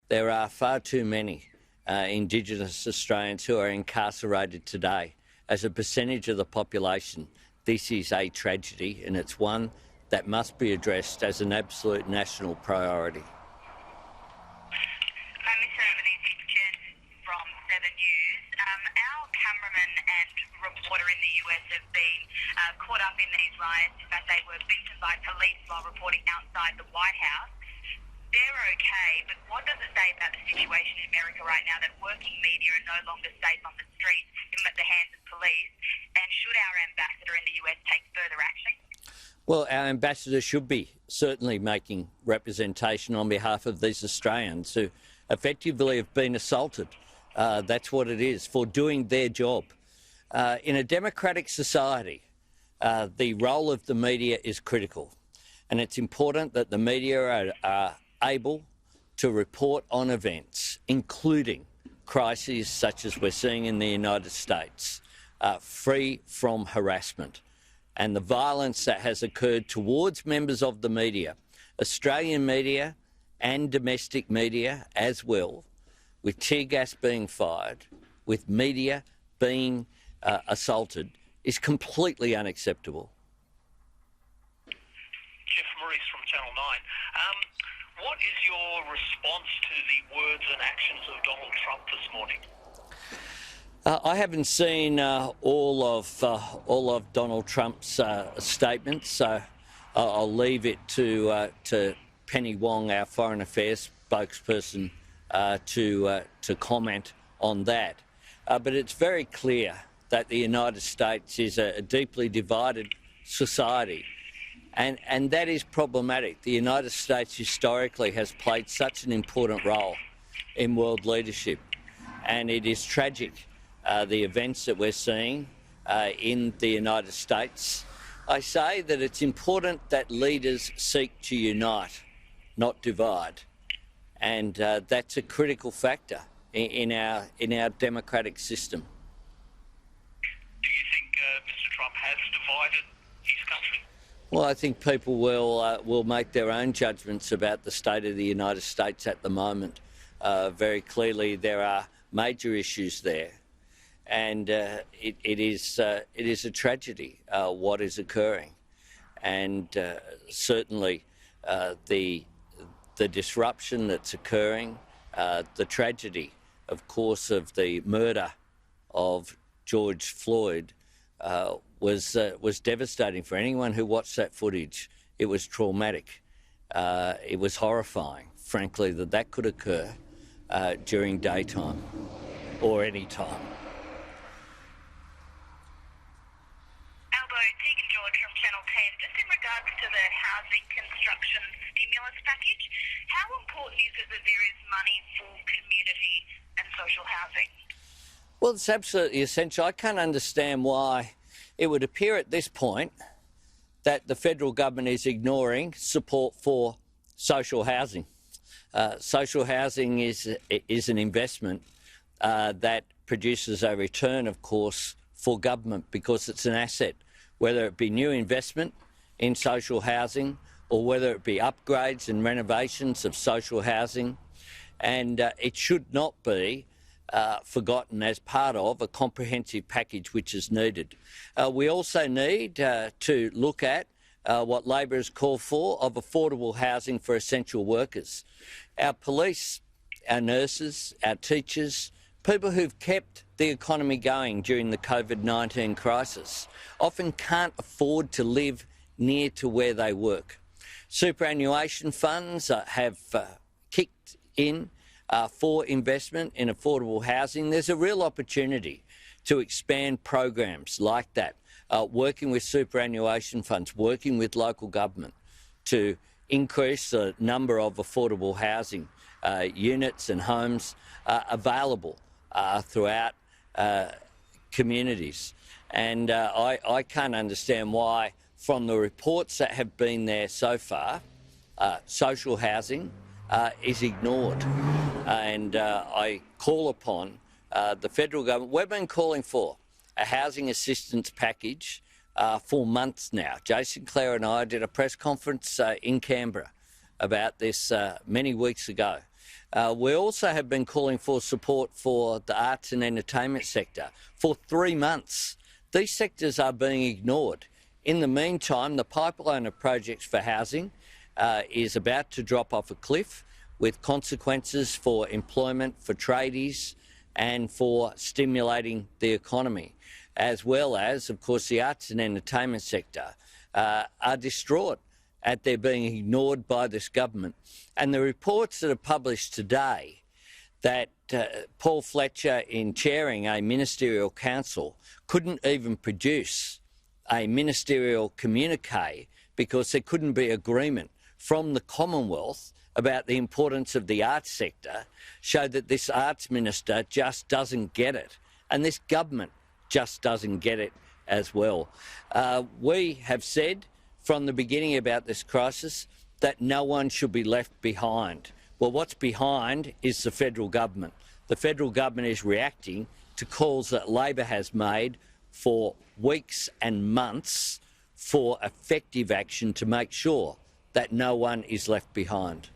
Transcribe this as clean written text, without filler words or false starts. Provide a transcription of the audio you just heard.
There are far too many Indigenous Australians who are incarcerated today. As a percentage of the population, this is a tragedy, and it's one that must be addressed as an absolute national priority. Mr. Albanese, it's Jen from 7 News. Our cameraman and reporter in the US have been caught up in these riots. In fact, they were beaten by police while reporting outside the White House. They're okay, but what does it say about the situation in America right now that working media are no longer safe on the streets in the hands of police? And should our ambassador in the US take further action? Well, our ambassador should be certainly making representation on behalf of these Australians who effectively have been assaulted. That's what it is, for doing their job. In a democratic society, the role of the media is critical, and it's important that the media are able to report on events, including crises such as we're seeing in the United States, free from harassment and the violence that has occurred towards members of the media, Australian media and domestic media as well, with tear gas being fired, with media being assaulted, is completely unacceptable. Jeff Morrison from Channel 9. What is your response to the words and actions of Donald Trump this morning? I haven't seen all of Donald Trump's statements, so I'll leave it to Penny Wong, our Foreign Affairs spokesperson, to comment on that. But it's very clear that the United States is a deeply divided society. And that is problematic. The United States historically has played such an important role in world leadership, and it is tragic, the events that we're seeing in the United States. I say that it's important that leaders seek to unite, not divide, and that's a critical factor in our democratic system. Do you think Mr. Trump has divided his country? Well, I think people will make their own judgments about the state of the United States at the moment. Very clearly, there are major issues there, and it is a tragedy what is occurring, and certainly the disruption that's occurring, the tragedy, of course, of the murder of George Floyd. Was devastating for anyone who watched that footage. It was traumatic. It was horrifying, frankly, that could occur during daytime or any time. Albo, Tegan George from Channel 10. Just in regards to the housing construction stimulus package, how important is it that there is money for community and social housing? Well, it's absolutely essential. I can't understand why it would appear at this point that the federal government is ignoring support for social housing. Social housing is an investment that produces a return, of course, for government because it's an asset, whether it be new investment in social housing or whether it be upgrades and renovations of social housing. And it should not be forgotten as part of a comprehensive package which is needed. We also need to look at what Labor has called for of affordable housing for essential workers. Our police, our nurses, our teachers, people who've kept the economy going during the COVID-19 crisis often can't afford to live near to where they work. Superannuation funds have kicked in for investment in affordable housing. There's a real opportunity to expand programs like that, working with superannuation funds, working with local government to increase the number of affordable housing units and homes available throughout communities. And I can't understand why, from the reports that have been there so far, social housing is ignored. And I call upon the federal government. We've been calling for a housing assistance package for months now. Jason Clare and I did a press conference in Canberra about this many weeks ago. We also have been calling for support for the arts and entertainment sector for 3 months. These sectors are being ignored. In the meantime, the pipeline of projects for housing is about to drop off a cliff, with consequences for employment, for tradies and for stimulating the economy, as well as, of course, the arts and entertainment sector are distraught at their being ignored by this government. And the reports that are published today that Paul Fletcher, in chairing a ministerial council, couldn't even produce a ministerial communique because there couldn't be agreement from the Commonwealth about the importance of the arts sector, show that this arts minister just doesn't get it. And this government just doesn't get it as well. We have said from the beginning about this crisis that no one should be left behind. Well, what's behind is the federal government. The federal government is reacting to calls that Labor has made for weeks and months for effective action to make sure that no one is left behind.